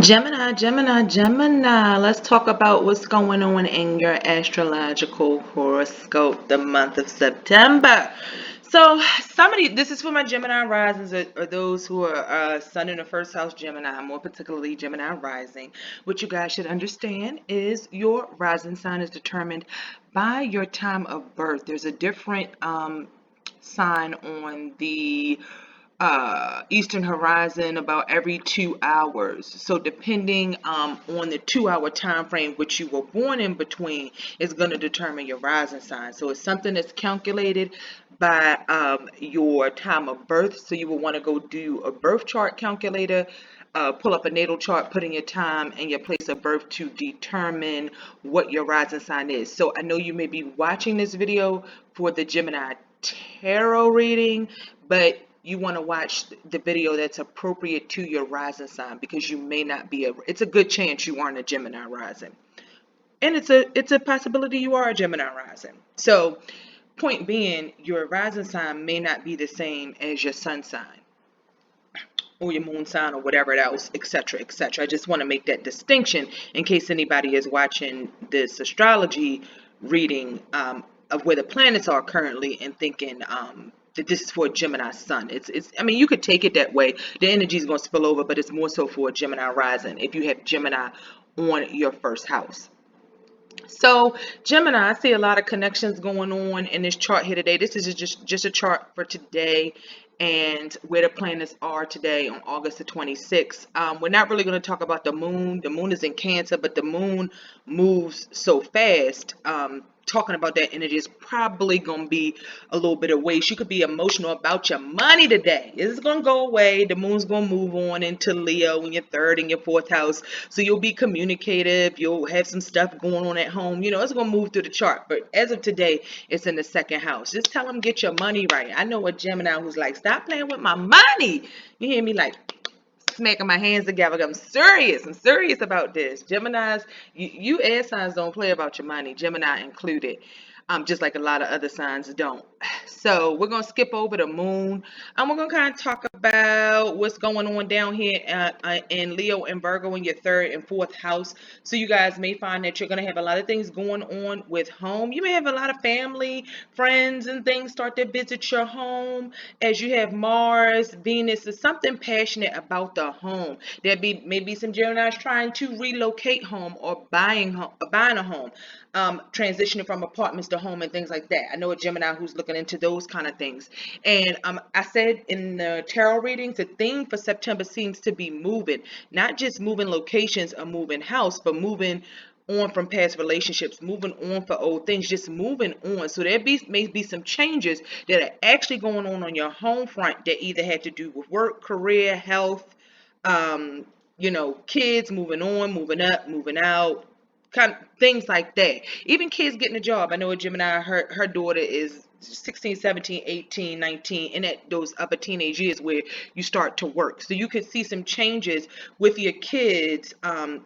Gemini. Let's talk about what's going on in your astrological horoscope the month of September. So, this is for my Gemini risings or those who are sun in the first house Gemini, more particularly Gemini rising. What you guys should understand is your rising sign is determined by your time of birth. There's a different sign on the eastern horizon about every 2 hours. So depending on the 2 hour time frame which you were born in between is going to determine your rising sign. So it's something that's calculated by your time of birth. So you will want to go do a birth chart calculator, pull up a natal chart, put in your time and your place of birth to determine what your rising sign is. So I know you may be watching this video for the Gemini tarot reading, but you want to watch the video that's appropriate to your rising sign, because you may not be it's a good chance you aren't a Gemini rising, and it's a possibility you are a Gemini rising. So point being, your rising sign may not be the same as your sun sign or your moon sign or whatever else, etc., etc. I just want to make that distinction in case anybody is watching this astrology reading of where the planets are currently and thinking that this is for a Gemini sun. It's I mean, you could take it that way. The energy is going to spill over, but it's more so for a Gemini rising if you have Gemini on your first house. So Gemini, I see a lot of connections going on in this chart here today. This is just a chart for today and where the planets are today on August the 26th. We're not really going to talk about the moon. The moon is in Cancer, but the moon moves so fast. Talking about that energy is probably going to be a little bit of waste. You could be emotional about your money today. It's going to go away. The moon's going to move on into Leo in your third and your fourth house. So you'll be communicative. You'll have some stuff going on at home. You know, it's going to move through the chart. But as of today, it's in the second house. Just tell them get your money right. I know a Gemini who's like, stop playing with my money. You hear me like smacking my hands together. I'm serious about this. Geminis, you air signs don't play about your money, Gemini included. Just like a lot of other signs don't. So we're going to skip over the moon. We're going to kind of talk about what's going on down here in Leo and Virgo in your third and fourth house. So you guys may find that you're going to have a lot of things going on with home. You may have a lot of family, friends, and things start to visit your home as you have Mars, Venus, is something passionate about the home. There maybe some Geminis trying to relocate home or buying a home. Transitioning from apartments to home and things like that. I know a Gemini who's looking into those kind of things. And I said in the tarot readings, the theme for September seems to be moving, not just moving locations or moving house, but moving on from past relationships, moving on for old things, just moving on. So may be some changes that are actually going on your home front that either had to do with work, career, health, kids moving on, moving up, moving out, kind of things like that. Even kids getting a job. I know a Gemini, her daughter is 16, 17, 18, 19, and at those upper teenage years where you start to work. So you could see some changes with your kids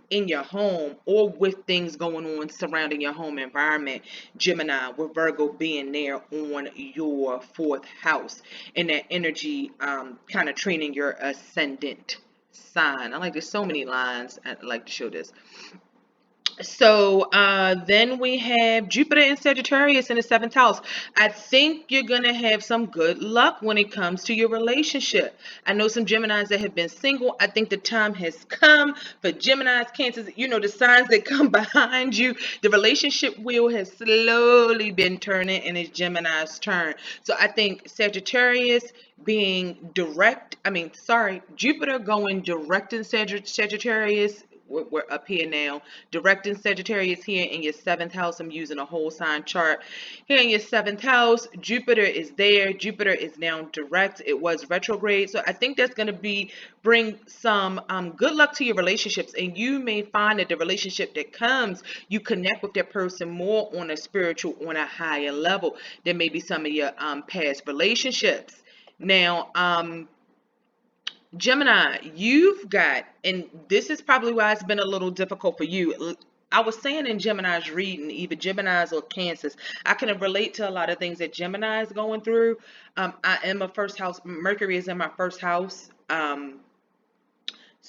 in your home, or with things going on surrounding your home environment. Gemini, with Virgo being there on your fourth house, and that energy kind of training your ascendant sign. There's so many lines. I like to show this. So then we have Jupiter and Sagittarius in the seventh house. I think you're going to have some good luck when it comes to your relationship. I know some Geminis that have been single. I think the time has come for Geminis, Cancers, the signs that come behind you. The relationship wheel has slowly been turning, and it's Gemini's turn. So I think Sagittarius being Jupiter going direct in Sagittarius. We're up here now, direct in Sagittarius here in your seventh house. I'm using a whole sign chart here in your seventh house. Jupiter is there. Jupiter is now direct. It was retrograde, so I think that's going to bring some good luck to your relationships, and you may find that the relationship that comes, you connect with that person more on a spiritual, on a higher level than maybe some of your past relationships. Now, Gemini, you've got, and this is probably why it's been a little difficult for you. I was saying in Gemini's reading, either Gemini's or Cancers, I can relate to a lot of things that Gemini is going through. I am a first house. Mercury is in my first house.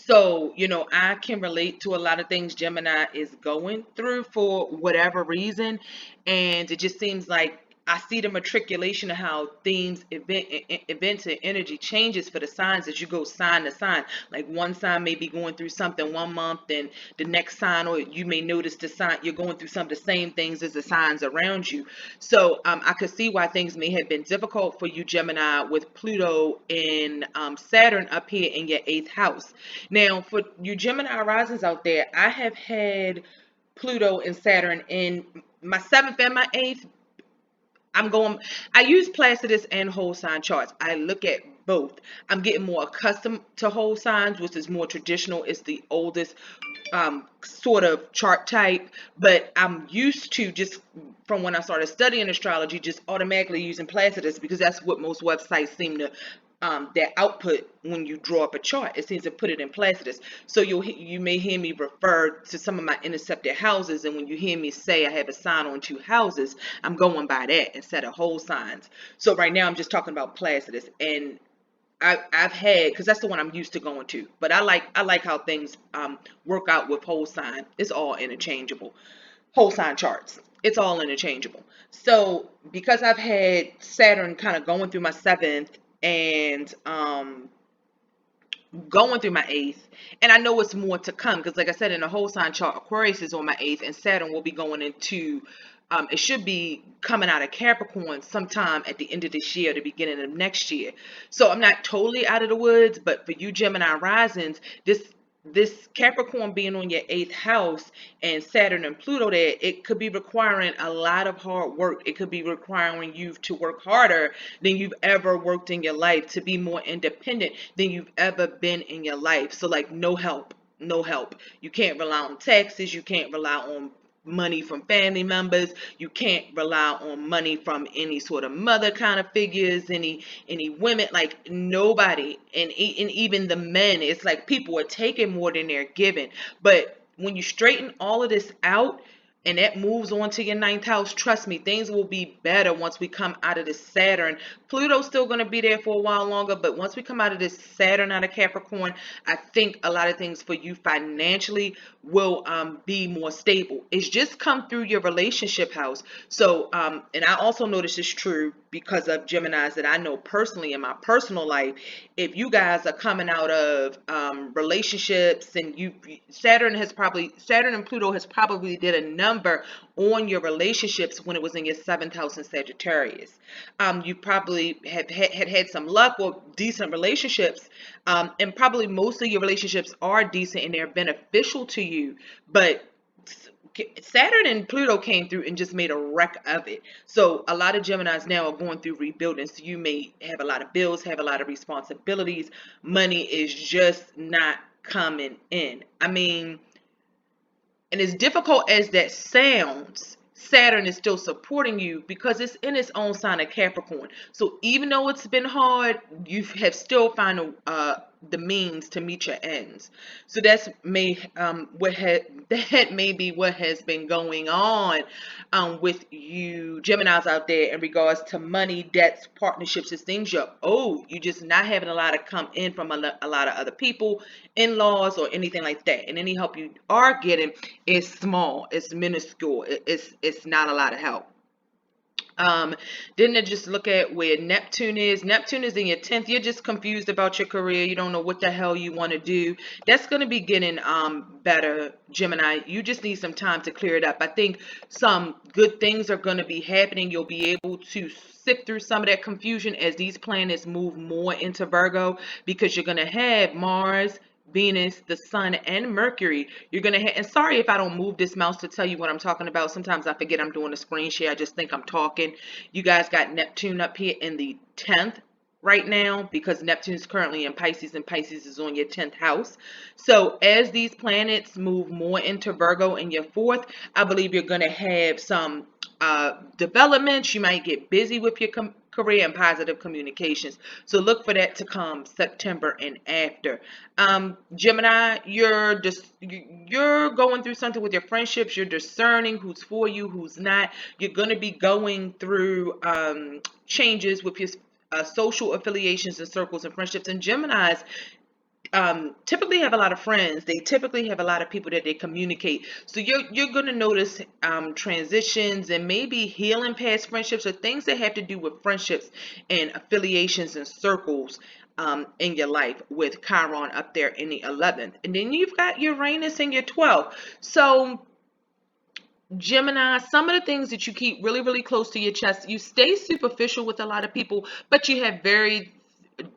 So, I can relate to a lot of things Gemini is going through for whatever reason. And it just seems like I see the matriculation of how themes, events, and energy changes for the signs as you go sign to sign. Like one sign may be going through something one month, and the next sign, or you may notice the sign you're going through some of the same things as the signs around you. So I could see why things may have been difficult for you, Gemini, with Pluto and Saturn up here in your eighth house. Now, for you Gemini risings out there, I have had Pluto and Saturn in my seventh and my eighth. I use Placidus and whole sign charts. I look at both. I'm getting more accustomed to whole signs, which is more traditional. It's the oldest sort of chart type, but I'm used to, just from when I started studying astrology, just automatically using Placidus because that's what most websites seem to their output when you draw up a chart. It seems to put it in Placidus. So you may hear me refer to some of my intercepted houses, and when you hear me say I have a sign on two houses, I'm going by that instead of whole signs. So right now I'm just talking about Placidus, and I've had, because that's the one I'm used to going to. But I like how things work out with whole sign. It's all interchangeable. Whole sign charts. It's all interchangeable. So because I've had Saturn kind of going through my seventh and going through my eighth, and I know it's more to come because, like I said, in the whole sign chart, Aquarius is on my eighth, and Saturn will be going into. It should be coming out of Capricorn sometime at the end of this year, the beginning of next year. So I'm not totally out of the woods, but for you Gemini risings, this Capricorn being on your eighth house and Saturn and Pluto there, it could be requiring a lot of hard work. It could be requiring you to work harder than you've ever worked in your life, to be more independent than you've ever been in your life. So like no help, no help. You can't rely on taxes. You can't rely on money from family members. You can't rely on money from any sort of mother kind of figures, any women, like nobody. And even the men, it's like people are taking more than they're giving. But when you straighten all of this out, and that moves on to your ninth house, trust me, things will be better once we come out of this Saturn. Pluto's still going to be there for a while longer, but once we come out of this Saturn out of Capricorn, I think a lot of things for you financially will be more stable. It's just come through your relationship house. So, and I also know this is true because of Geminis that I know personally in my personal life. If you guys are coming out of relationships, and Saturn and Pluto has probably did a number on your relationships when it was in your seventh house in Sagittarius. You probably have had some luck or decent relationships, and probably most of your relationships are decent and they're beneficial to you, but Saturn and Pluto came through and just made a wreck of it. So a lot of Geminis now are going through rebuilding. So you may have a lot of bills, have a lot of responsibilities. Money is just not coming in. I mean, and as difficult as that sounds, Saturn is still supporting you because it's in its own sign of Capricorn. So even though it's been hard, you have still found the means to meet your ends. So that may be what has been going on with you Geminis out there in regards to money, debts, partnerships, and things you're owed. You just not having a lot of come in from a lot of other people, in-laws, or anything like that. And any help you are getting is small, it's minuscule, it's not a lot of help. Then they just look at where Neptune is. Neptune is in your 10th. You're just confused about your career. You don't know what the hell you want to do. That's going to be getting better, Gemini. You just need some time to clear it up. I think some good things are going to be happening. You'll be able to sift through some of that confusion as these planets move more into Virgo, because you're going to have Mars, Venus, the Sun, and Mercury. You're going to have, and sorry if I don't move this mouse to tell you what I'm talking about. Sometimes I forget I'm doing a screen share. I just think I'm talking. You guys got Neptune up here in the 10th right now because Neptune is currently in Pisces, and Pisces is on your 10th house. So as these planets move more into Virgo in your 4th, I believe you're going to have some developments. You might get busy with your career and positive communications. So look for that to come September and after. Gemini, you're going through something with your friendships. You're discerning who's for you, who's not. You're going to be going through changes with your social affiliations and circles and friendships. And Geminis, typically have a lot of friends. They typically have a lot of people that they communicate. So you're going to notice transitions and maybe healing past friendships or things that have to do with friendships and affiliations and circles in your life, with Chiron up there in the 11th. And then you've got Uranus in your 12th. So Gemini, some of the things that you keep really, really close to your chest, you stay superficial with a lot of people, but you have very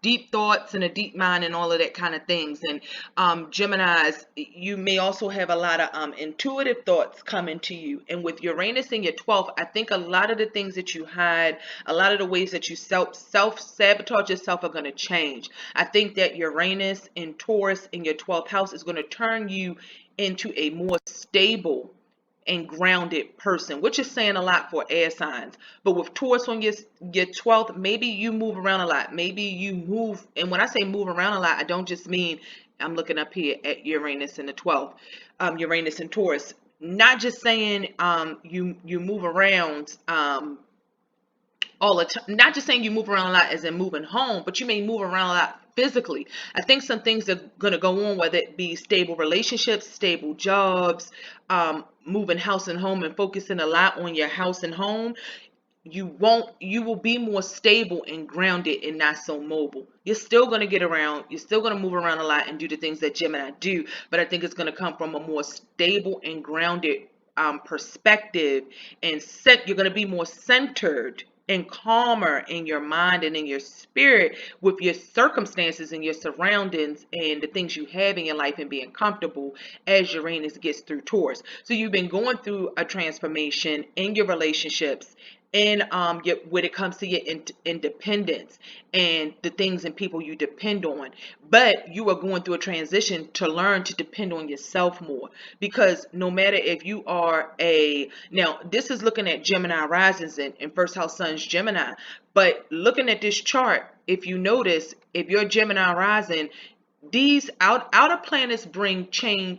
deep thoughts and a deep mind and all of that kind of things. And Geminis, you may also have a lot of intuitive thoughts coming to you. And with Uranus in your 12th, I think a lot of the things that you hide, a lot of the ways that you self-sabotage yourself are going to change. I think that Uranus in Taurus in your 12th house is going to turn you into a more stable and grounded person, which is saying a lot for air signs. But with Taurus on your 12th, maybe you move around a lot. Maybe you move, and when I say move around a lot, I don't just mean, I'm looking up here at Uranus in the 12th, Uranus and Taurus. Not just saying you move around all the time. Not just saying you move around a lot as in moving home, but you may move around a lot physically. I think some things are going to go on, whether it be stable relationships, stable jobs, moving house and home and focusing a lot on your house and home. You will be more stable and grounded and not so mobile. You're still going to get around. You're still going to move around a lot and do the things that Gemini do, but I think it's going to come from a more stable and grounded perspective, and you're going to be more centered and calmer in your mind and in your spirit with your circumstances and your surroundings and the things you have in your life, and being comfortable as Uranus gets through Taurus. So you've been going through a transformation in your relationships, and when it comes to your independence and the things and people you depend on. But you are going through a transition to learn to depend on yourself more, because no matter if you are now this is looking at Gemini risings and first house sun's Gemini, but looking at this chart, if you notice, if you're Gemini rising, these outer planets bring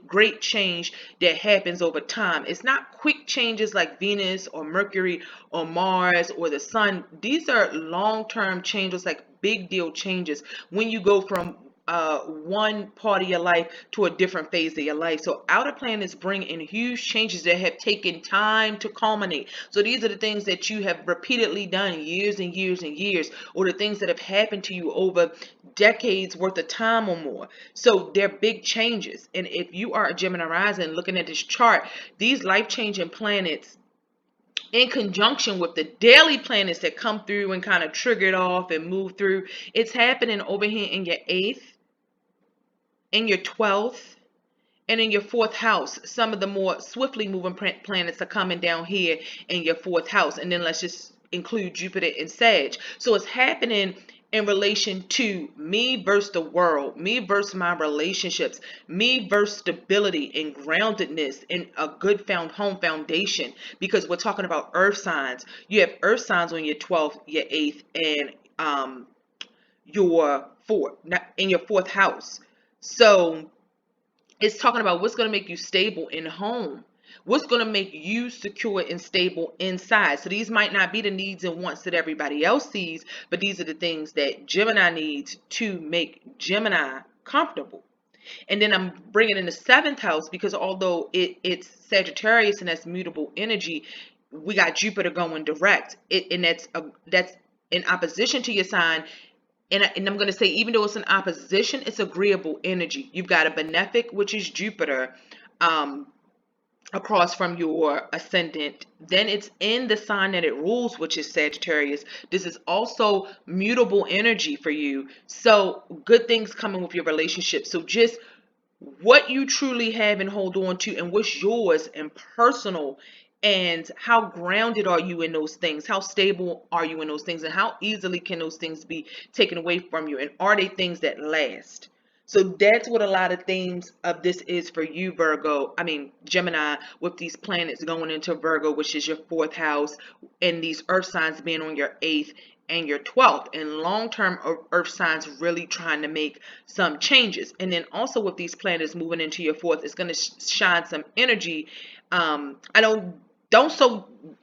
great change that happens over time. It's not quick changes like Venus or Mercury or Mars or the sun. These are long-term changes, like big deal changes when you go from one part of your life to a different phase of your life. So outer planets bring in huge changes that have taken time to culminate. So these are the things that you have repeatedly done years and years and years, or the things that have happened to you over decades worth of time or more. So they're big changes. And if you are a Gemini rising looking at this chart, these life-changing planets, in conjunction with the daily planets that come through and kind of trigger it off and move through, it's happening over here in your 8th, in your 12th, and in your 4th house. Some of the more swiftly moving planets are coming down here in your 4th house. And then let's just include Jupiter and Sag. So it's happening in relation to me versus the world, me versus my relationships, me versus stability and groundedness and a good home foundation, because we're talking about earth signs. You have earth signs on your 12th, your 8th, and your 4th, in your 4th house. So it's talking about what's going to make you stable in home. What's going to make you secure and stable inside. So these might not be the needs and wants that everybody else sees, but these are the things that Gemini needs to make Gemini comfortable. And then I'm bringing in the 7th house, because although it's Sagittarius and that's mutable energy, we got Jupiter going direct. And that's in opposition to your sign. And I'm going to say, even though it's an opposition, it's agreeable energy. You've got a benefic, which is Jupiter, across from your ascendant. Then it's in the sign that it rules, which is Sagittarius. This is also mutable energy for you. So good things coming with your relationship. So just what you truly have and hold on to, and what's yours and personal, and how grounded are you in those things, how stable are you in those things, and how easily can those things be taken away from you, and are they things that last? So that's what a lot of themes of this is for you, Gemini, with these planets going into Virgo, which is your 4th house, and these earth signs being on your 8th and your 12th, and long-term earth signs really trying to make some changes. And then also with these planets moving into your 4th, it's going to shine some energy. I don't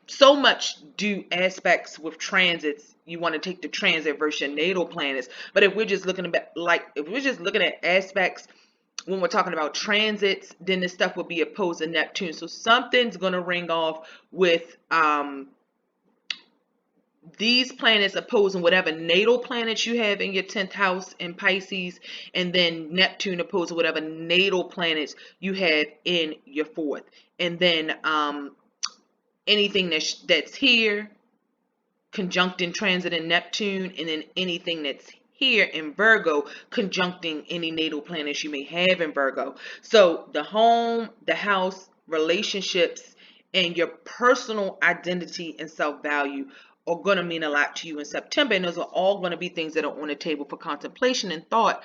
so much do aspects with transits, you want to take the transit versus your natal planets. But if we're just looking at aspects, when we're talking about transits, then this stuff would be opposed to Neptune. So something's going to ring off with these planets opposing whatever natal planets you have in your 10th house in Pisces, and then Neptune opposing whatever natal planets you have in your 4th. And then anything that's here conjuncting transit in Neptune, and then anything that's here in Virgo conjuncting any natal planets you may have in Virgo. So the home, the house, relationships, and your personal identity and self-value are going to mean a lot to you in September. And those are all going to be things that are on the table for contemplation and thought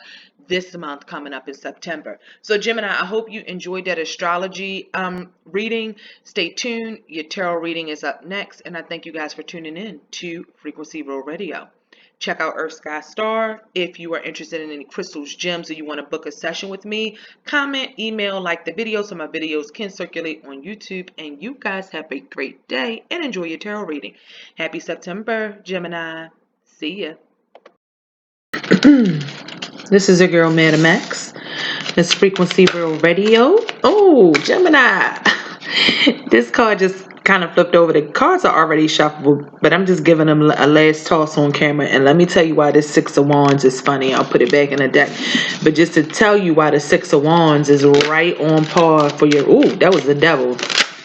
this month coming up in September. So Gemini, I hope you enjoyed that astrology reading. Stay tuned. Your tarot reading is up next. And I thank you guys for tuning in to Frequency Real Radio. Check out Earth Sky Star. If you are interested in any crystals, gems, or you want to book a session with me, comment, email, like the video so my videos can circulate on YouTube. And you guys have a great day and enjoy your tarot reading. Happy September, Gemini. See ya. This is your girl, Madam X. It's Frequency Real Radio. Oh, Gemini. This card just kind of flipped over. The cards are already shuffled, but I'm just giving them a last toss on camera. And let me tell you why this 6 of Wands is funny. I'll put it back in the deck. But just to tell you why the 6 of Wands is right on par for your... Ooh, that was the devil.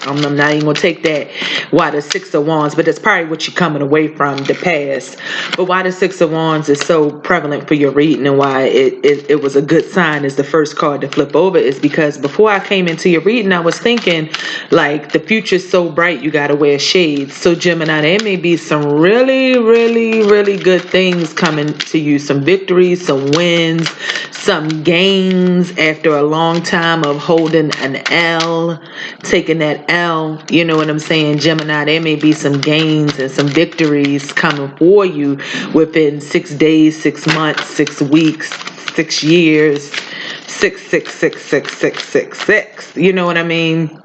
I'm not even going to take that. Why the 6 of Wands, but that's probably what you're coming away from, the past. But why the 6 of Wands is so prevalent for your reading, and why it was a good sign as the first card to flip over, is because before I came into your reading, I was thinking, like, the future's so bright, you got to wear shades. So Gemini, there may be some really, really, really good things coming to you. Some victories, some wins, some gains after a long time of holding an L, taking that L, you know what I'm saying, Gemini? There may be some gains and some victories coming for you within 6 days, 6 months, 6 weeks, 6 years, 6666666. You know what I mean?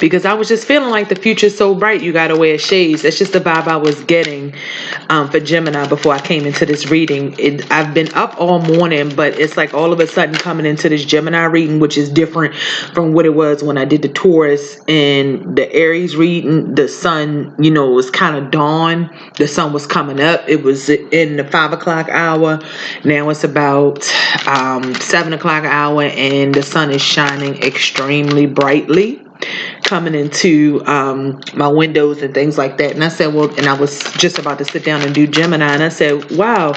Because I was just feeling like the future's so bright, you gotta wear shades. That's just the vibe I was getting for Gemini before I came into this reading. I've been up all morning, but it's like all of a sudden coming into this Gemini reading, which is different from what it was when I did the Taurus and the Aries reading. The sun, you know, was kind of dawn. The sun was coming up. It was in the 5 o'clock hour. Now it's about 7 o'clock hour, and the sun is shining extremely brightly, coming into my windows and things like that. And I said, well, and I was just about to sit down and do Gemini, and I said, wow,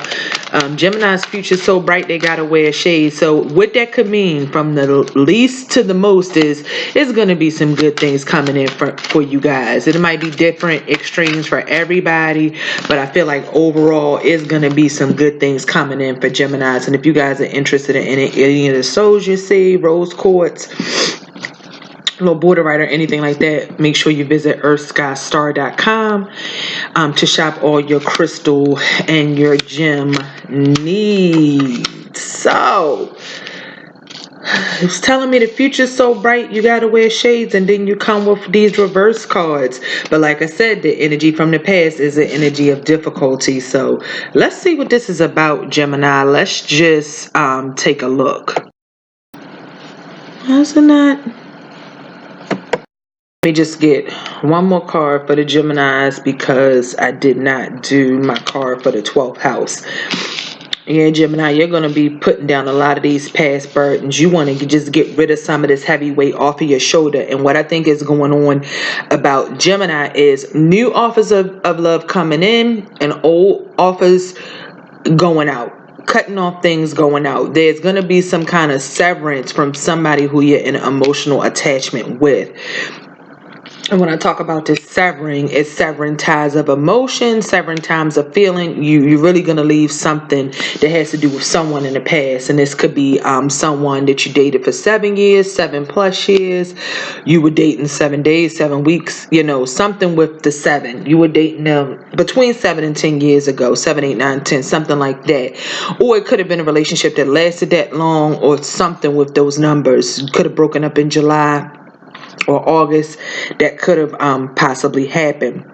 Gemini's future's so bright they gotta wear shades. So what that could mean from the least to the most is it's gonna be some good things coming in for you guys. It might be different extremes for everybody, but I feel like overall it's gonna be some good things coming in for Geminis. And if you guys are interested in any of the souls you see, rose quartz, little border writer, anything like that, make sure you visit earthskystar.com to shop all your crystal and your gem needs. So it's telling me the future's so bright you gotta wear shades, and then you come with these reverse cards. But like I said, the energy from the past is an energy of difficulty. So let's see what this is about, Gemini. Let's just take a look. How's it not? Let me just get one more card for the Geminis, because I did not do my card for the 12th house. Yeah, Gemini, you're going to be putting down a lot of these past burdens. You want to just get rid of some of this heavy weight off of your shoulder. And what I think is going on about Gemini is new offers of love coming in and old offers going out. Cutting off things, going out. There's going to be some kind of severance from somebody who you're in an emotional attachment with. And when I talk about this severing, it's severing ties of emotion, severing ties of feeling. You're really going to leave something that has to do with someone in the past. And this could be someone that you dated for 7 years, 7+ years. You were dating 7 days, 7 weeks, you know, something with the 7. You were dating them between 7 and 10 years ago, 7, 8, 9, 10, something like that. Or it could have been a relationship that lasted that long, or something with those numbers. You could have broken up in July or August. That could have possibly happened.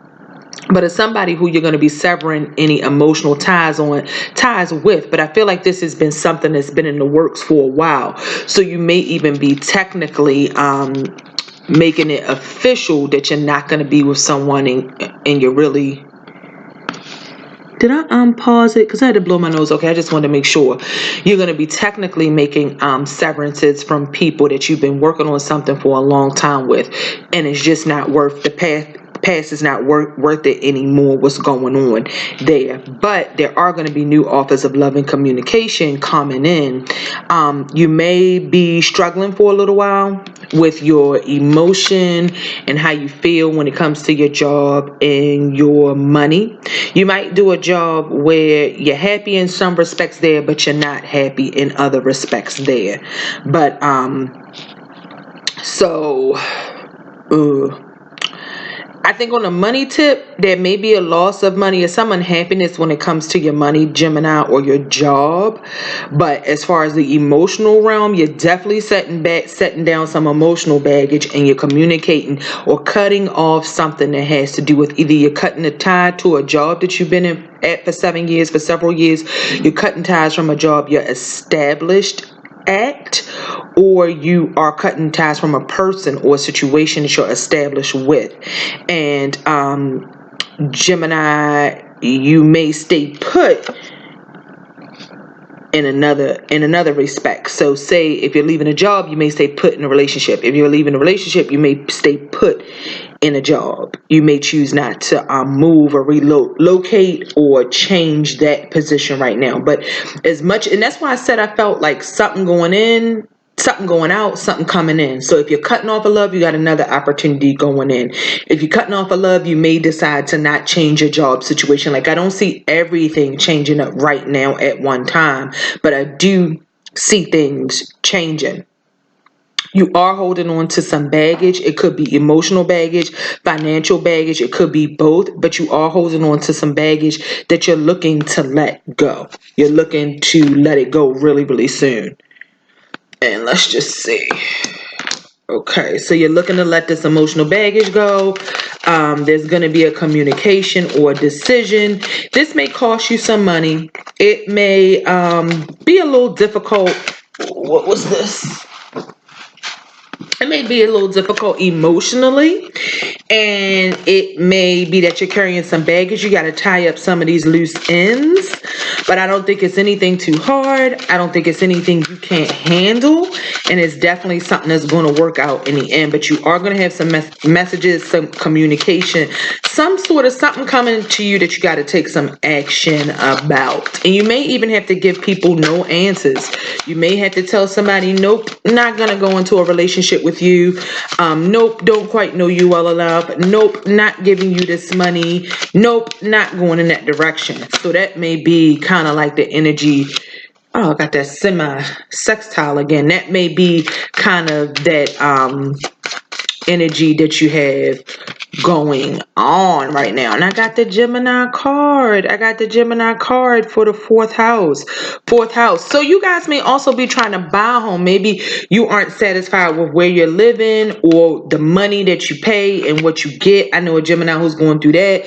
but it's somebody who you're going to be severing any emotional ties with. But I feel like this has been something that's been in the works for a while. So you may even be technically making it official that you're not going to be with someone and you're really... Did I pause it? Because I had to blow my nose. Okay, I just wanted to make sure. You're going to be technically making severances from people that you've been working on something for a long time with, and it's just not worth the past is not worth it anymore, what's going on there. But there are going to be new offers of love and communication coming in. You may be struggling for a little while with your emotion and how you feel when it comes to your job and your money. You might do a job where you're happy in some respects there, but you're not happy in other respects there. But I think on a money tip, there may be a loss of money or some unhappiness when it comes to your money, Gemini, or your job. But as far as the emotional realm, you're definitely setting down some emotional baggage, and you're communicating or cutting off something that has to do with either you're cutting a tie to a job that you've been at for several years. You're cutting ties from a job you're established at, or you are cutting ties from a person or a situation that you're established with. And Gemini, you may stay put in another respect. So say if you're leaving a job, you may stay put in a relationship. If you're leaving a relationship, you may stay put in a job. You may choose not to move or relocate or change that position right now. But and that's why I said I felt like something going in, something going out, something coming in. So if you're cutting off a love, you got another opportunity going in. If you're cutting off a love, you may decide to not change your job situation. Like, I don't see everything changing up right now at one time, but I do see things changing. You are holding on to some baggage. It could be emotional baggage, financial baggage. It could be both, but you are holding on to some baggage that you're looking to let go. You're looking to let it go really, really soon. And let's just see. Okay, so you're looking to let this emotional baggage go. There's going to be a communication or a decision. This may cost you some money. It may be a little difficult. What was this? It may be a little difficult emotionally, and it may be that you're carrying some baggage. You got to tie up some of these loose ends, but I don't think it's anything too hard. I don't think it's anything you can't handle, and it's definitely something that's going to work out in the end. But you are going to have some messages, some communication, some sort of something coming to you that you got to take some action about. And you may even have to give people no answers. You may have to tell somebody, nope, not going to go into a relationship with you. Nope, don't quite know you well enough. Nope, not giving you this money. Nope, not going in that direction. So that may be kind of like the energy. Oh, I got that semi-sextile again. That may be kind of that energy that you have going on right now. And I got the Gemini card. I got the Gemini card for the fourth house. So you guys may also be trying to buy a home. Maybe you aren't satisfied with where you're living or the money that you pay and what you get. I know a Gemini who's going through that.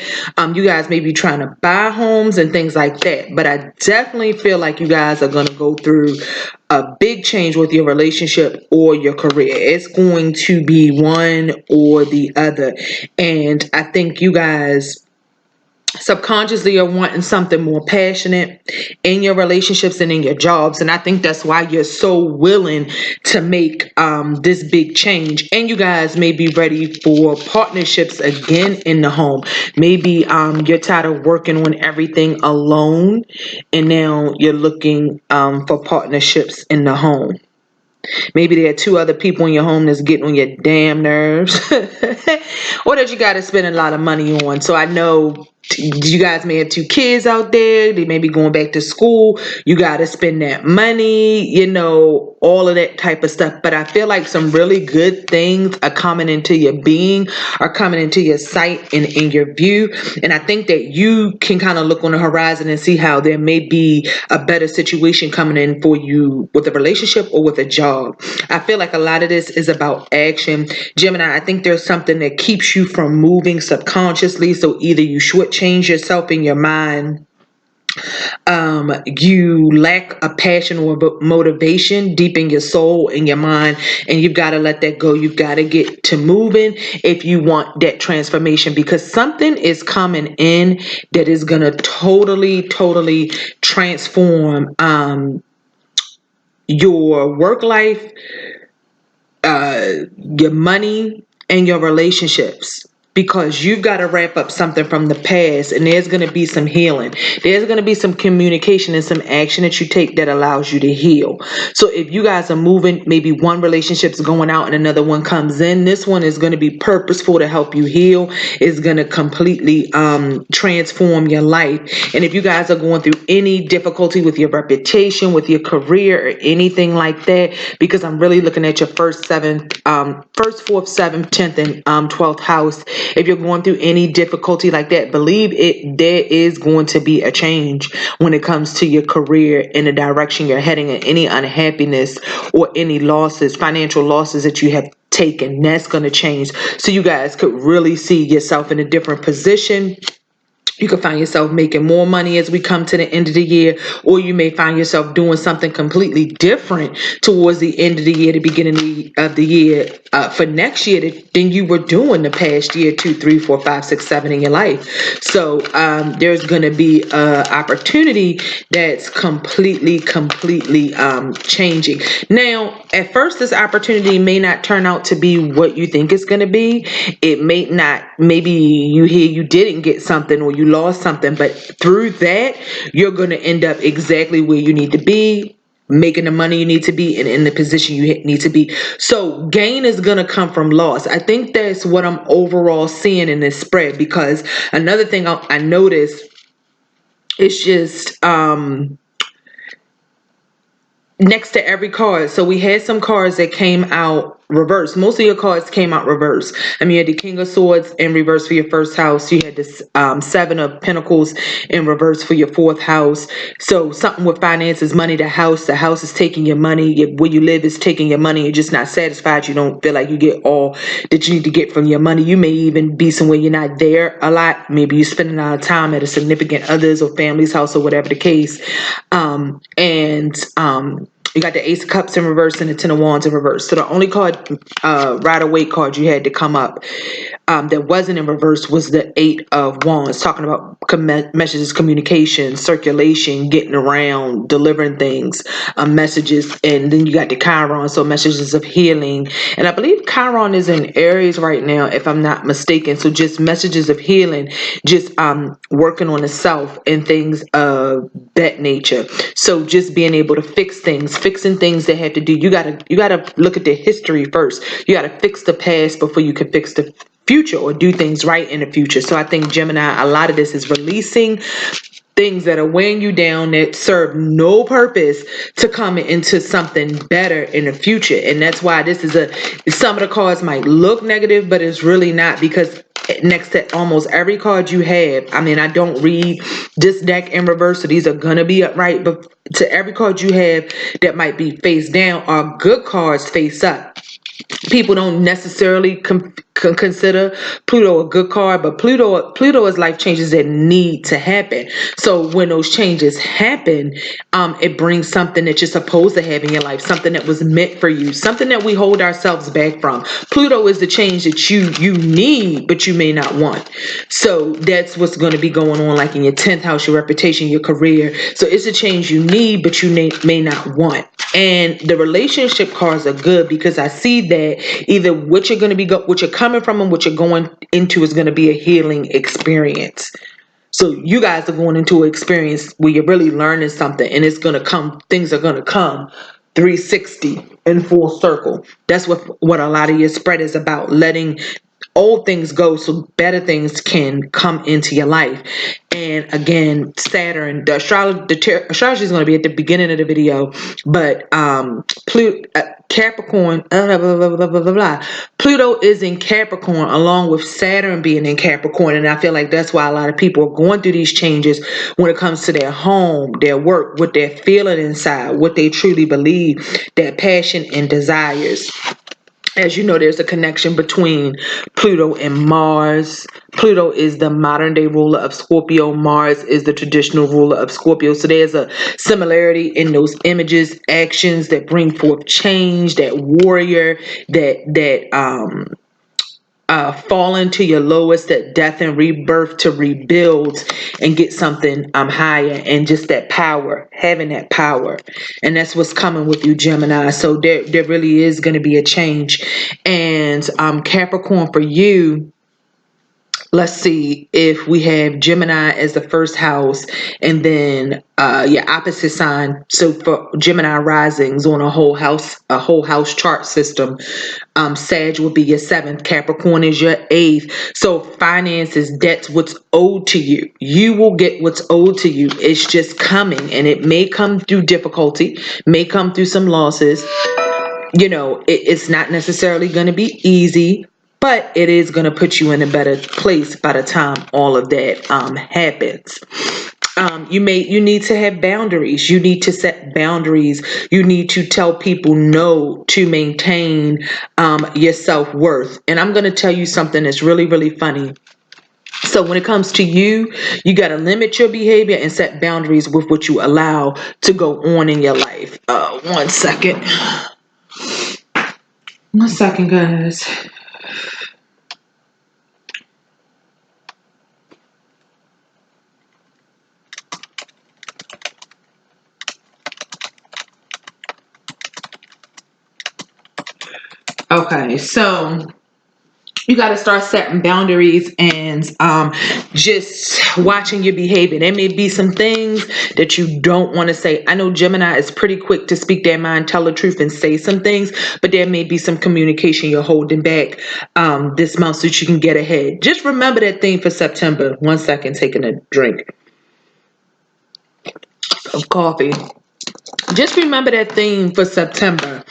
You guys may be trying to buy homes and things like that. But I definitely feel like you guys are going to go through a big change with your relationship or your career. It's going to be one or the other. And I think you guys subconsciously are wanting something more passionate in your relationships and in your jobs. And I think that's why you're so willing to make this big change. And you guys may be ready for partnerships again in the home. Maybe you're tired of working on everything alone, and now you're looking for partnerships in the home. Maybe there are two other people in your home that's getting on your damn nerves, or that you got to spend a lot of money on. So I know you guys may have 2 kids out there. They may be going back to school. You got to spend that money, all of that type of stuff. But I feel like some really good things are coming into your being, are coming into your sight and in your view. And I think that you can kind of look on the horizon and see how there may be a better situation coming in for you with a relationship or with a job. I feel like a lot of this is about action. Gemini, I think there's something that keeps you from moving subconsciously. So either you shortchange yourself in your mind, you lack a passion or motivation deep in your soul, in your mind, and you've got to let that go. You've got to get to moving if you want that transformation, because something is coming in that is going to totally transform your work life, your money, and your relationships, because you've got to wrap up something from the past, and there's going to be some healing. There's going to be some communication and some action that you take that allows you to heal. So if you guys are moving, maybe one relationship's going out and another one comes in, this one is going to be purposeful to help you heal. It's going to completely transform your life. And if you guys are going through any difficulty with your reputation, with your career, or anything like that, because I'm really looking at your first, 4th, 7th, 10th, and 12th house. If you're going through any difficulty like that, believe it, there is going to be a change when it comes to your career in the direction you're heading, and any unhappiness or any losses, financial losses that you have taken, that's going to change. So you guys could really see yourself in a different position. You can find yourself making more money as we come to the end of the year, or you may find yourself doing something completely different towards the end of the year, the beginning of the year, for next year than you were doing the past year, 2, 3, 4, 5, 6, 7 in your life. So there's going to be an opportunity that's completely changing. Now, at first, this opportunity may not turn out to be what you think it's going to be. It may not. Maybe you didn't get something, or you lost something, but through that, you're going to end up exactly where you need to be, making the money you need to be, and in the position you need to be. So gain is going to come from loss. I think that's what I'm overall seeing in this spread, because another thing I noticed is just next to every card. So we had some cards that came out reverse. Most of your cards came out reverse. I mean, you had the King of Swords in reverse for your first house. You had the 7 of Pentacles in reverse for your 4th house. So something with finances, money, the house is taking your money. Where you live is taking your money. You're just not satisfied. You don't feel like you get all that you need to get from your money. You may even be somewhere you're not there a lot. Maybe you're spending a lot of time at a significant other's or family's house, or whatever the case. You got the Ace of Cups in reverse and the Ten of Wands in reverse. So the only card, Rider-Waite card you had to come up that wasn't in reverse was the 8 of Wands, talking about messages, communication, circulation, getting around, delivering things, messages. And then you got the Chiron, so messages of healing. And I believe Chiron is in Aries right now, if I'm not mistaken. So just messages of healing, just working on the self and things of that nature. So just being able to fixing things that have to do. You gotta look at the history first. You gotta fix the past before you can fix the future, or do things right in the future. So I think, Gemini, a lot of this is releasing things that are weighing you down, that serve no purpose, to come into something better in the future. And that's why this is some of the cards might look negative, but it's really not, because next to almost every card you have, I mean, I don't read this deck in reverse, so these are gonna be upright, but to every card you have that might be face down are good cards face up. People don't necessarily consider Pluto a good card, but Pluto is life changes that need to happen. So when those changes happen, it brings something that you're supposed to have in your life, something that was meant for you, something that we hold ourselves back from. Pluto is the change that you need, but you may not want. So that's what's going to be going on, like in your 10th house, your reputation, your career. So it's a change you need, but you may not want. And the relationship cards are good, because I see that either what you're going to be, what you're coming from and what you're going into is going to be a healing experience. So you guys are going into an experience where you're really learning something, and it's going to come, things are going to come 360 in full circle. That's what a lot of your spread is about, letting old things go so better things can come into your life. And again, Saturn, the astrology is going to be at the beginning of the video, but Capricorn, blah, blah, blah, blah, blah, blah, blah. Pluto is in Capricorn along with Saturn being in Capricorn, and I feel like that's why a lot of people are going through these changes when it comes to their home, their work, what they're feeling inside, what they truly believe, their passion and desires. As you know, there's a connection between Pluto and Mars. Pluto is the modern day ruler of Scorpio. Mars is the traditional ruler of Scorpio. So there's a similarity in those images, actions that bring forth change, that warrior, that fall into your lowest, that death and rebirth to rebuild and get something higher, and just that power, having that power. And that's what's coming with you, Gemini. So there really is going to be a change. And Capricorn, for you, let's see if we have Gemini as the first house, and then your opposite sign. So for Gemini risings on a whole house chart system, Sag will be your 7th, Capricorn is your 8th. So finances, debts, what's owed to you. You will get what's owed to you. It's just coming, and it may come through difficulty, may come through some losses. You know, it's not necessarily going to be easy, but it is going to put you in a better place by the time all of that happens. You need to have boundaries. You need to set boundaries. You need to tell people no to maintain your self-worth. And I'm going to tell you something that's really, really funny. So when it comes to you, you got to limit your behavior and set boundaries with what you allow to go on in your life. One second. One second, guys. Okay, so you got to start setting boundaries and just watching your behavior. There may be some things that you don't want to say. I know Gemini is pretty quick to speak their mind, tell the truth, and say some things, but there may be some communication you're holding back this month so that you can get ahead. Just remember that thing for September. 1 second, taking a drink of coffee. Just remember that theme for September.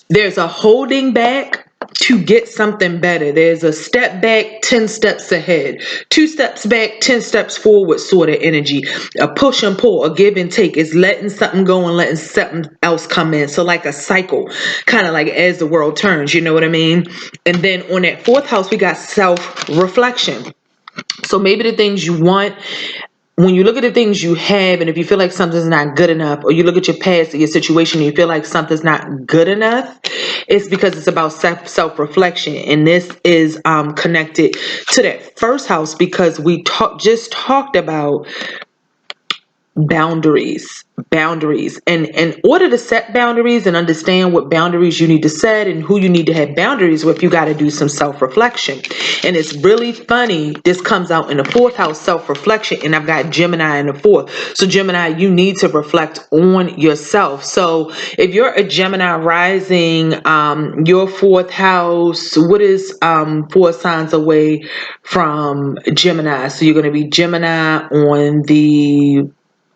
There's a holding back to get something better. There's a step back, 10 steps ahead. 2 steps back, 10 steps forward sort of energy. A push and pull, a give and take. It's letting something go and letting something else come in. So like a cycle, kind of like as the world turns, you know what I mean? And then on that 4th house, we got self-reflection. So maybe the things you want, when you look at the things you have, and if you feel like something's not good enough, or you look at your past or your situation and you feel like something's not good enough, it's because it's about self-reflection. And this is connected to that 1st house, because we just talked about boundaries. And in order to set boundaries and understand what boundaries you need to set and who you need to have boundaries with, you got to do some self-reflection. And it's really funny, this comes out in the 4th house, self-reflection, and I've got Gemini in the 4th. So Gemini, you need to reflect on yourself. So if you're a Gemini rising, your 4th house, what is 4 signs away from Gemini? So you're going to be Gemini on the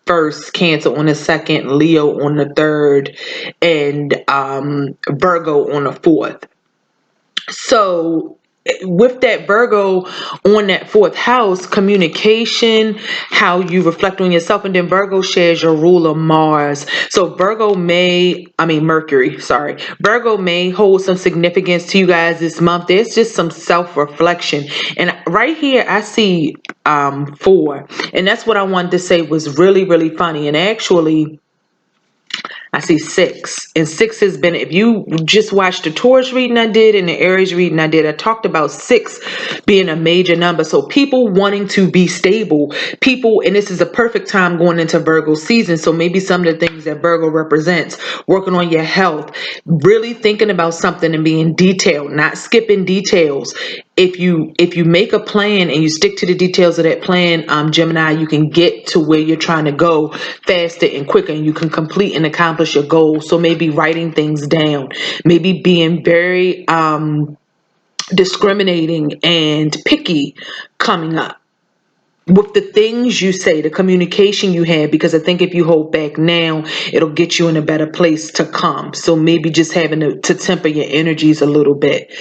1st, Cancer on the 2nd, Leo on the 3rd, and Virgo on the 4th. So with that Virgo on that 4th house, communication, how you reflect on yourself, and then Virgo shares your ruler Mars. So Virgo Mercury may hold some significance to you guys this month. There's just some self-reflection. And right here, I see 4. And that's what I wanted to say was really, really funny. And actually, I see 6, and 6 has been, if you just watched the Taurus reading I did and the Aries reading I did, I talked about 6 being a major number. So people wanting to be stable, and this is a perfect time going into Virgo season. So maybe some of the things that Virgo represents, working on your health, really thinking about something and being detailed, not skipping details. If you make a plan and you stick to the details of that plan, Gemini, you can get to where you're trying to go faster and quicker, and you can complete and accomplish your goals. So maybe writing things down, maybe being very discriminating and picky coming up with the things you say, the communication you have, because I think if you hold back now, it'll get you in a better place to come. So maybe just having to temper your energies a little bit.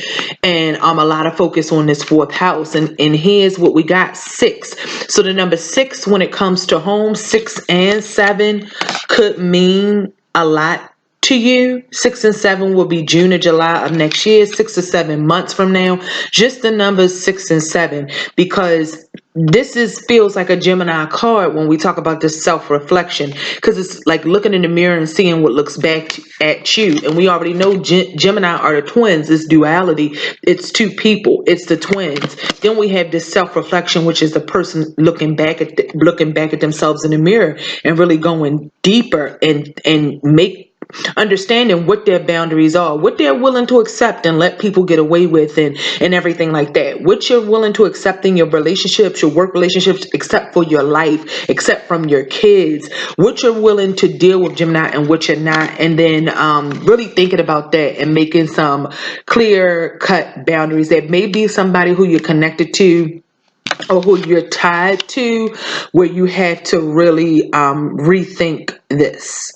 And a lot of focus on this fourth house. And here's what we got: 6. So the number 6, when it comes to home, 6 and 7 could mean a lot to you. 6 and 7 will be June or July of next year, 6 or 7 months from now. Just the numbers 6 and 7, because this feels like a Gemini card when we talk about this self-reflection, because it's like looking in the mirror and seeing what looks back at you. And we already know Gemini are the twins. It's duality. It's two people. It's the twins. Then we have this self-reflection, which is the person looking back at themselves in the mirror and really going deeper and understanding what their boundaries are, what they're willing to accept and let people get away with, and everything like that. What you're willing to accept in your relationships, your work relationships, except for your life, except from your kids. What you're willing to deal with, Gemini, and what you're not. And then really thinking about that and making some clear-cut boundaries. There may be somebody who you're connected to or who you're tied to where you have to really rethink this.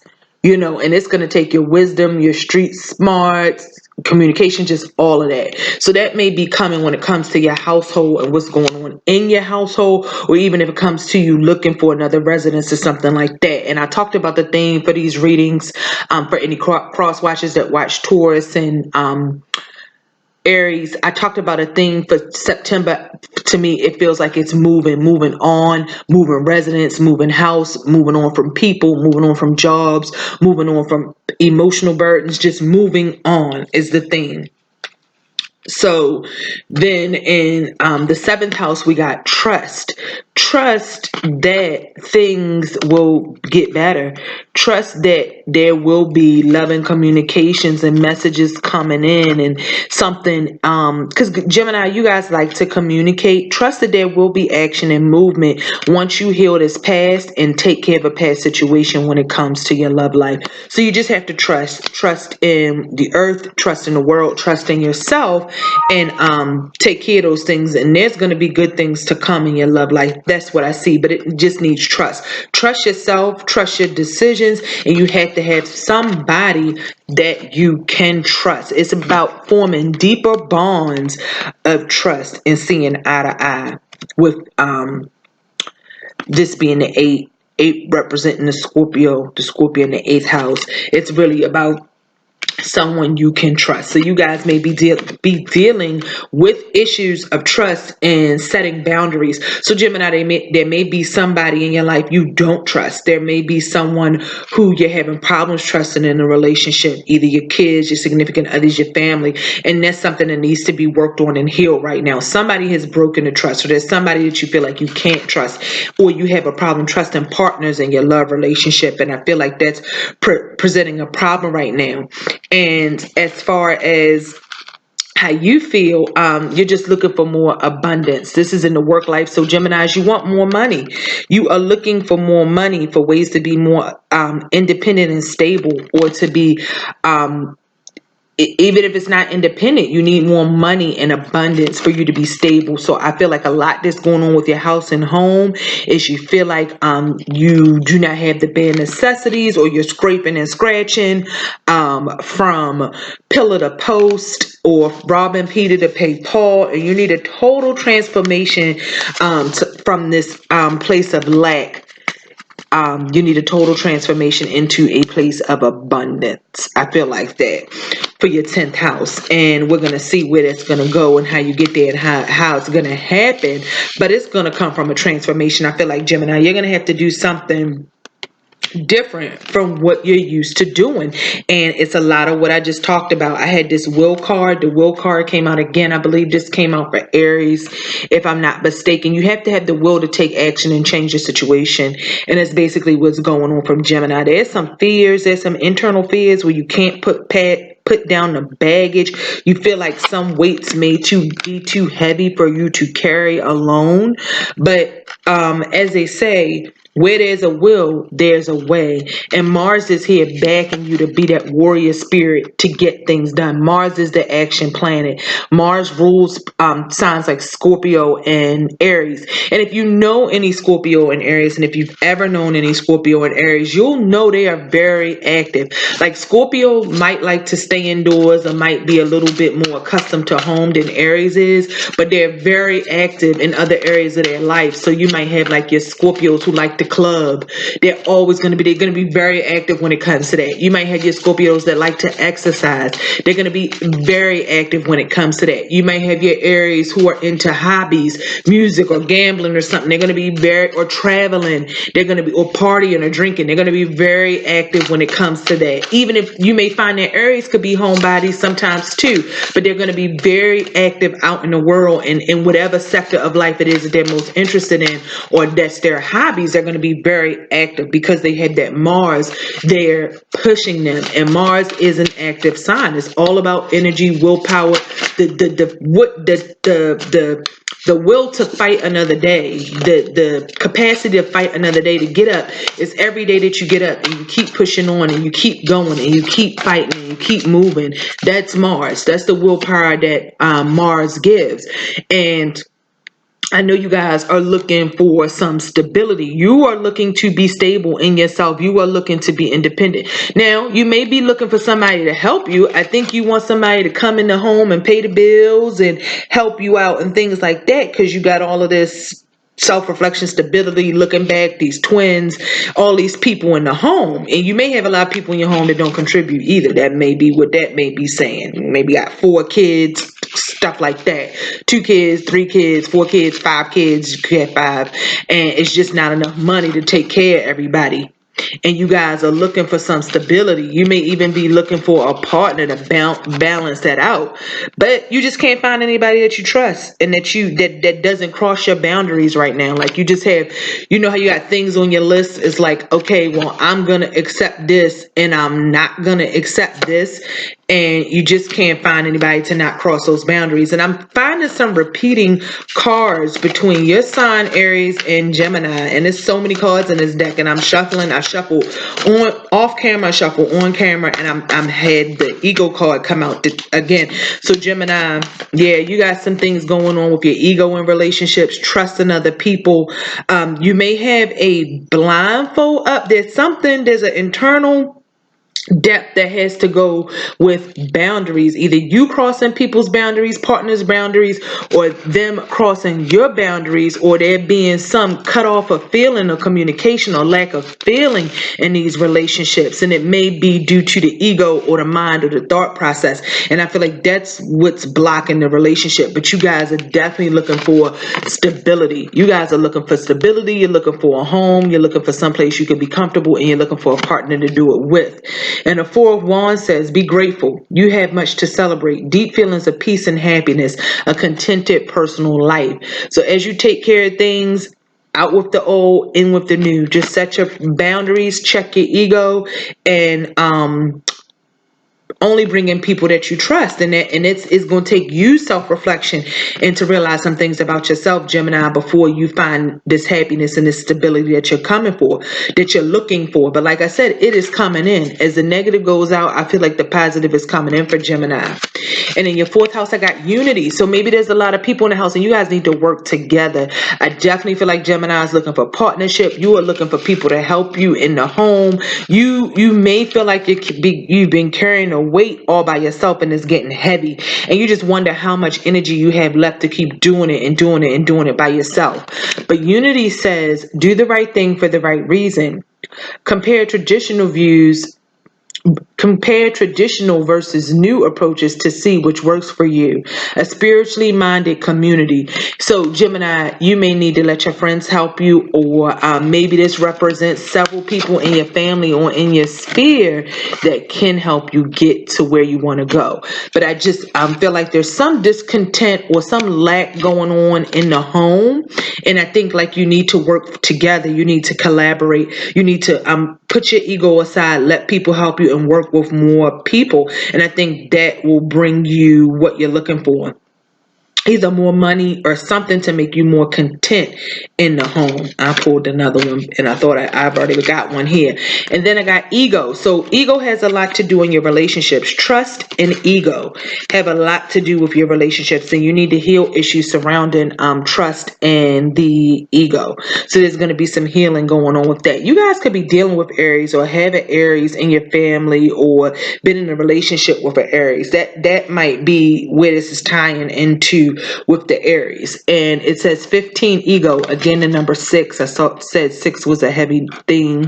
And it's going to take your wisdom, your street smarts, communication, just all of that. So that may be coming when it comes to your household and what's going on in your household, or even if it comes to you looking for another residence or something like that. And I talked about the theme for these readings for any cross watchers that watch Taurus and Aries. I talked about a theme for September. To me, it feels like it's moving on, moving residence, moving house, moving on from people, moving on from jobs, moving on from emotional burdens, just moving on is the theme. So then in the 7th house, we got trust. Trust that things will get better. Trust that there will be loving communications and messages coming in and something. Because Gemini, you guys like to communicate. Trust that there will be action and movement once you heal this past and take care of a past situation when it comes to your love life. So you just have to trust in the earth, trust in the world, trust in yourself, and take care of those things. And there's going to be good things to come in your love life. That's what I see. But it just needs trust. Trust yourself, trust your decisions, and you have to have somebody that you can trust. It's about forming deeper bonds of trust and seeing eye to eye with this being the 8 representing the Scorpio in the 8th house. It's really about someone you can trust. So you guys may be dealing with issues of trust and setting boundaries. So Gemini, there may be somebody in your life you don't trust. There may be someone who you're having problems trusting in a relationship, either your kids, your significant others, your family, and that's something that needs to be worked on and healed right now. Somebody has broken the trust, or there's somebody that you feel like you can't trust, or you have a problem trusting partners in your love relationship, and I feel like that's presenting a problem right now. And as far as how you feel, you're just looking for more abundance. This is in the work life. So Geminis, you want more money. You are looking for more money, for ways to be more independent and stable, or to be even if it's not independent, you need more money and abundance for you to be stable. So I feel like a lot that's going on with your house and home is you feel like you do not have the bare necessities, or you're scraping and scratching from pillar to post, or robbing Peter to pay Paul, and you need a total transformation from this place of lack. You need a total transformation into a place of abundance. I feel like that for your 10th house. And we're going to see where that's going to go and how you get there and how it's going to happen. But it's going to come from a transformation. I feel like, Gemini, you're going to have to do something different from what you're used to doing, and it's a lot of what I just talked about. I had this will card. The will card came out again. I believe this came out for Aries, if I'm not mistaken. You have to have the will to take action and change your situation, and that's basically what's going on from Gemini. There's some fears, there's some internal fears where you can't put down the baggage. You feel like some weights may be too heavy for you to carry alone, but as they say, Where there's a will, there's a way. And Mars is here backing you to be that warrior spirit to get things done. Mars is the action planet. Mars rules signs like Scorpio and Aries. And if you know any Scorpio and Aries, and if you've ever known any Scorpio and Aries, you'll know they are very active. Like Scorpio might like to stay indoors or might be a little bit more accustomed to home than Aries is, but they're very active in other areas of their life. So you might have like your Scorpios who like the club. They're going to be very active when it comes to that. You might have your Scorpios that like to exercise. They're going to be very active when it comes to that. You might have your Aries who are into hobbies, music or gambling or something. They're going to be or traveling. They're going to be, or partying or drinking. They're going to be very active when it comes to that. Even if you may find that Aries could be homebodies sometimes too, but they're going to be very active out in the world and in whatever sector of life it is that they're most interested in, or that's their hobbies. They're going to be very active because they had that Mars there pushing them. And Mars is an active sign. It's all about energy, willpower, the will to fight another day, the capacity to fight another day, to get up. Is every day that you get up and you keep pushing on and you keep going and you keep fighting and you keep moving. That's Mars. That's the willpower that Mars gives. And I know you guys are looking for some stability. You are looking to be stable in yourself. You are looking to be independent. Now, you may be looking for somebody to help you. I think you want somebody to come in the home and pay the bills and help you out and things like that, because you got all of this self-reflection, stability, looking back, these twins, all these people in the home. And you may have a lot of people in your home that don't contribute either. That may be what that may be saying. Maybe got 4 kids, stuff like that. 2 kids, 3 kids, 4 kids, 5 kids, you get 5. And it's just not enough money to take care of everybody. And you guys are looking for some stability. You may even be looking for a partner to balance that out, but you just can't find anybody that you trust and that doesn't cross your boundaries right now. Like you just have, you know how you got things on your list. It's like, okay, well, I'm gonna accept this and I'm not gonna accept this, and you just can't find anybody to not cross those boundaries. And I'm finding some repeating cards between your sign, Aries, and Gemini. And there's so many cards in this deck, and I'm shuffling. I shuffle on off camera, I shuffle on camera, and I'm had the ego card come out again. So Gemini, yeah, you got some things going on with your ego in relationships, trusting other people. You may have a blindfold up. There's an internal depth that has to go with boundaries, either you crossing people's boundaries, partners' boundaries, or them crossing your boundaries, or there being some cut off of feeling or communication or lack of feeling in these relationships. And it may be due to the ego or the mind or the thought process. And I feel like that's what's blocking the relationship. But you guys are definitely looking for stability. You guys are looking for stability. You're looking for a home. You're looking for someplace you can be comfortable, and you're looking for a partner to do it with. And the 4 of Wands says, be grateful. You have much to celebrate. Deep feelings of peace and happiness. A contented personal life. So as you take care of things, out with the old, in with the new. Just set your boundaries, check your ego, and only bring in people that you trust. And it's going to take you self-reflection and to realize some things about yourself, Gemini, before you find this happiness and this stability that you're looking for. But like I said, it is coming in. As the negative goes out, I feel like the positive is coming in for Gemini. And in your 4th house, I got unity. So maybe there's a lot of people in the house and you guys need to work together. I definitely feel like Gemini is looking for partnership. You are looking for people to help you in the home. You may feel like you've been carrying a weight all by yourself and it's getting heavy, and you just wonder how much energy you have left to keep doing it and doing it and doing it by yourself. But unity says, do the right thing for the right reason. Compare traditional versus new approaches to see which works for you. A spiritually minded community. So Gemini, you may need to let your friends help you, or maybe this represents several people in your family or in your sphere that can help you get to where you want to go. But I just feel like there's some discontent or some lack going on in the home, and I think like you need to work together. You need to collaborate. You need to put your ego aside, let people help you, and work with more people. And I think that will bring you what you're looking for. either more money or something to make you more content in the home. I pulled another one and I thought I've already got one here. And then I got ego. So ego has a lot to do in your relationships. Trust and ego have a lot to do with your relationships, and you need to heal issues surrounding trust and the ego. So there's going to be some healing going on with that. You guys could be dealing with Aries or have an Aries in your family or been in a relationship with an Aries. That might be where this is tying into with the Aries. And it says 15 ego, again the number 6. I saw it said 6 was a heavy thing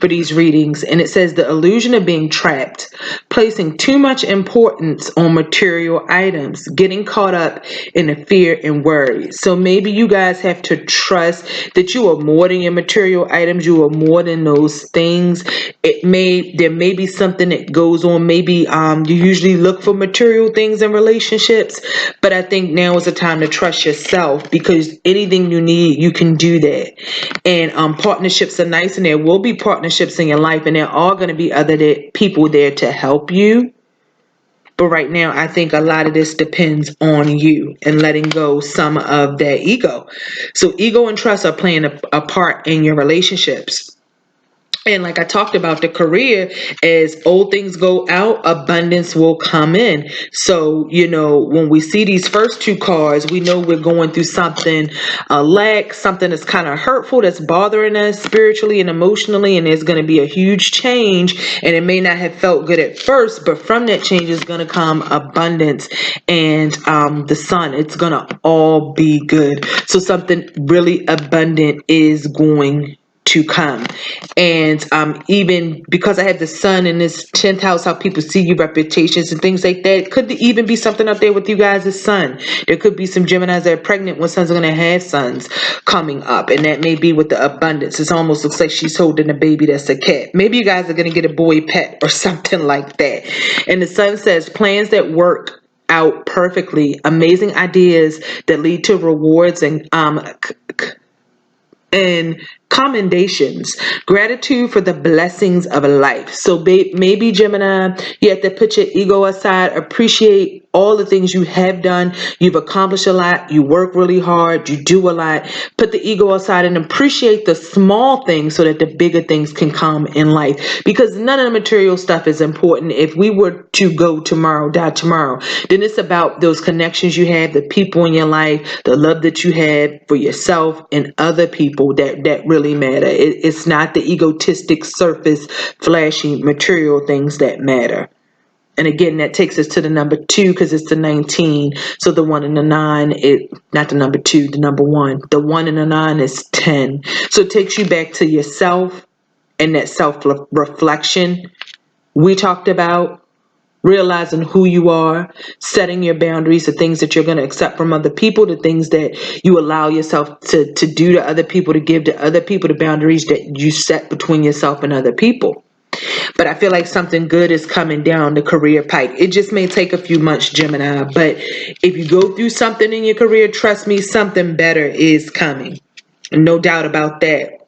for these readings. And it says the illusion of being trapped, placing too much importance on material items, getting caught up in the fear and worry. So maybe you guys have to trust that you are more than your material items, you are more than those things. There may be something that goes on. Maybe you usually look for material things in relationships, but I think now is the time to trust yourself, because anything you need, you can do that. And partnerships are nice, and there will be partnerships in your life, and there are going to be other people there to help you. But right now, I think a lot of this depends on you and letting go some of that ego. So ego and trust are playing a part in your relationships. And like I talked about, the career, as old things go out, abundance will come in. So, when we see these first two cards, we know we're going through something, a lack, something that's kind of hurtful, that's bothering us spiritually and emotionally. And there's going to be a huge change. And it may not have felt good at first, but from that change is going to come abundance and the sun. It's going to all be good. So something really abundant is going to come. And even because I have the sun in this 10th house, how people see you, reputations and things like that, it could even be something up there with you guys' sun. There could be some Geminis that are pregnant when sons are going to have sons coming up, and that may be with the abundance. It almost looks like she's holding a baby that's a cat. Maybe you guys are going to get a boy pet or something like that. And the sun says plans that work out perfectly, amazing ideas that lead to rewards and commendations, gratitude for the blessings of life. So maybe Gemini, you have to put your ego aside, appreciate all the things you have done. You've accomplished a lot. You work really hard. You do a lot. Put the ego aside and appreciate the small things so that the bigger things can come in life, because none of the material stuff is important. If we were to go tomorrow, die tomorrow, then it's about those connections you have, the people in your life, the love that you have for yourself and other people that really matter. It's not the egotistic, surface, flashy, material things that matter. And again, that takes us to the number 2, because it's the 19. So the 1 and the 9, not the number 2, the number 1. The 1 and the 9 is 10. So it takes you back to yourself and that self-reflection we talked about, realizing who you are, setting your boundaries, the things that you're going to accept from other people, the things that you allow yourself to do to other people, to give to other people, the boundaries that you set between yourself and other people. But I feel like something good is coming down the career pike. It just may take a few months, Gemini. But if you go through something in your career, trust me, something better is coming. No doubt about that.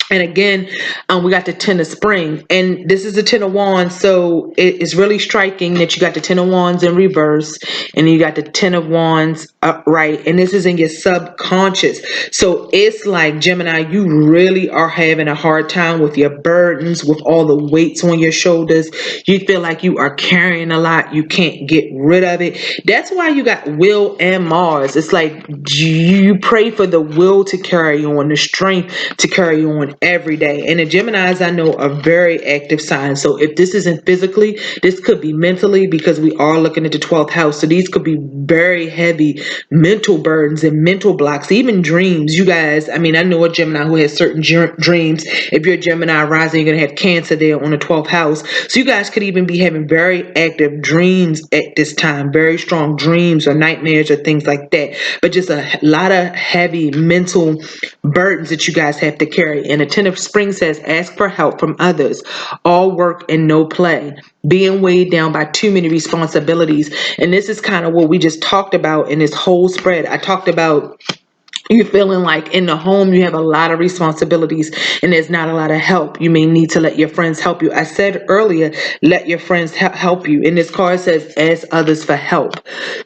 And again, we got the 10 of spring, and this is the 10 of wands. So it is really striking that you got the 10 of wands in reverse, and you got the 10 of wands upright, and this is in your subconscious. So it's like, Gemini, you really are having a hard time with your burdens, with all the weights on your shoulders. You feel like you are carrying a lot. You can't get rid of it. That's why you got will and Mars. It's like you pray for the will to carry on, the strength to carry on every day. And the Geminis, I know, are very active signs. So if this isn't physically, this could be mentally, because we are looking at the 12th house. So these could be very heavy mental burdens and mental blocks, even dreams. You guys, I mean, I know a Gemini who has certain dreams. If you're a Gemini rising, you're going to have Cancer there on the 12th house. So you guys could even be having very active dreams at this time, very strong dreams or nightmares or things like that. But just a lot of heavy mental burdens that you guys have to carry. And the 10 of spring says, ask for help from others. All work and no play. Being weighed down by too many responsibilities. And this is kind of what we just talked about in this whole spread. I talked about you're feeling like in the home you have a lot of responsibilities and there's not a lot of help. You may need to let your friends help you. I said earlier, let your friends help you. And this card says ask others for help.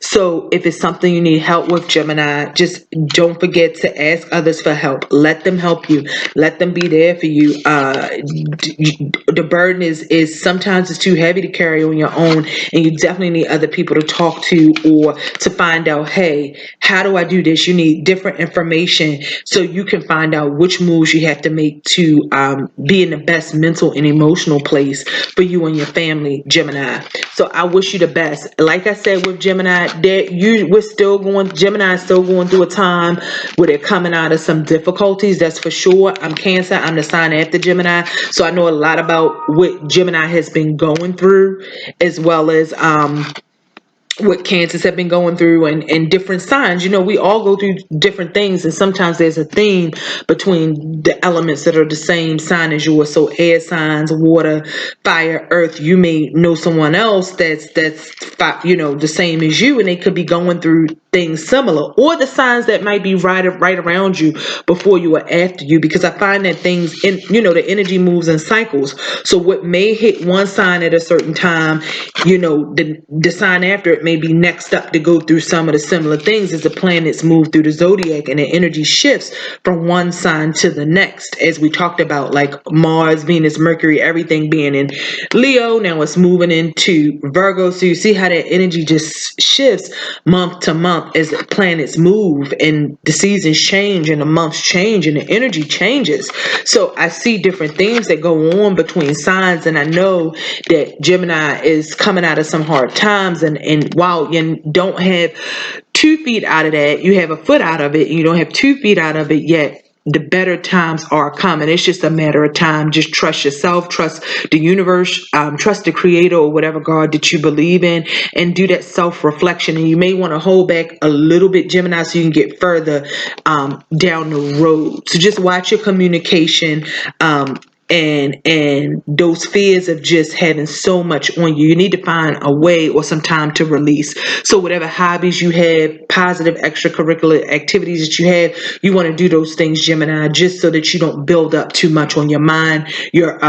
So if it's something you need help with, Gemini, just don't forget to ask others for help. Let them help you. Let them be there for you. The burden is sometimes it's too heavy to carry on your own, and you definitely need other people to talk to or to find out, hey, how do I do this? You need different information so you can find out which moves you have to make to be in the best mental and emotional place for you and your family, Gemini. So I wish you the best. Like I said with Gemini, Gemini is still going through a time where they're coming out of some difficulties, that's for sure. I'm Cancer, I'm the sign after Gemini, so I know a lot about what Gemini has been going through, as well as what cancers have been going through, and different signs. We all go through different things, and sometimes there's a theme between the elements that are the same sign as yours. So air signs, water, fire, earth. You may know someone else that's the same as you, and they could be going through things similar, or the signs that might be right around you before you or after you, because I find that things in the energy moves in cycles. So what may hit one sign at a certain time, the sign after it may be next up to go through some of the similar things as the planets move through the zodiac, and the energy shifts from one sign to the next, as we talked about, like Mars, Venus, Mercury, everything being in Leo, now it's moving into Virgo. So you see how that energy just shifts month to month as the planets move, and the seasons change, and the months change, and the energy changes. So I see different things that go on between signs, and I know that Gemini is coming out of some hard times, and while you don't have 2 feet out of that, you have a foot out of it, and you don't have 2 feet out of it yet. The better times are coming. It's just a matter of time. Just trust yourself, trust the universe, trust the creator or whatever God that you believe in, and do that self-reflection. And you may want to hold back a little bit, Gemini, so you can get further down the road. So just watch your communication, and those fears of just having so much on you. You need to find a way or some time to release. So whatever hobbies you have, positive extracurricular activities that you have, you want to do those things, Gemini, just so that you don't build up too much on your mind. Your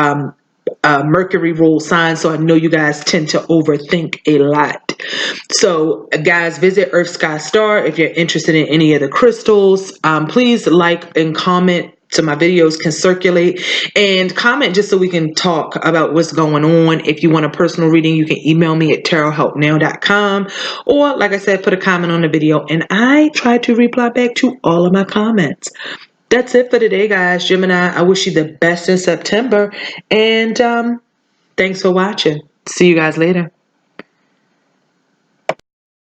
Mercury ruled sign, so I know you guys tend to overthink a lot. So guys, visit Earth Sky Star if you're interested in any of the crystals. Please like and comment so my videos can circulate, and comment just so we can talk about what's going on. If you want a personal reading, you can email me at tarothelpnow.com, or like I said, put a comment on the video and I try to reply back to all of my comments. That's it for today, guys. Gemini, I wish you the best in September, and thanks for watching. See you guys later.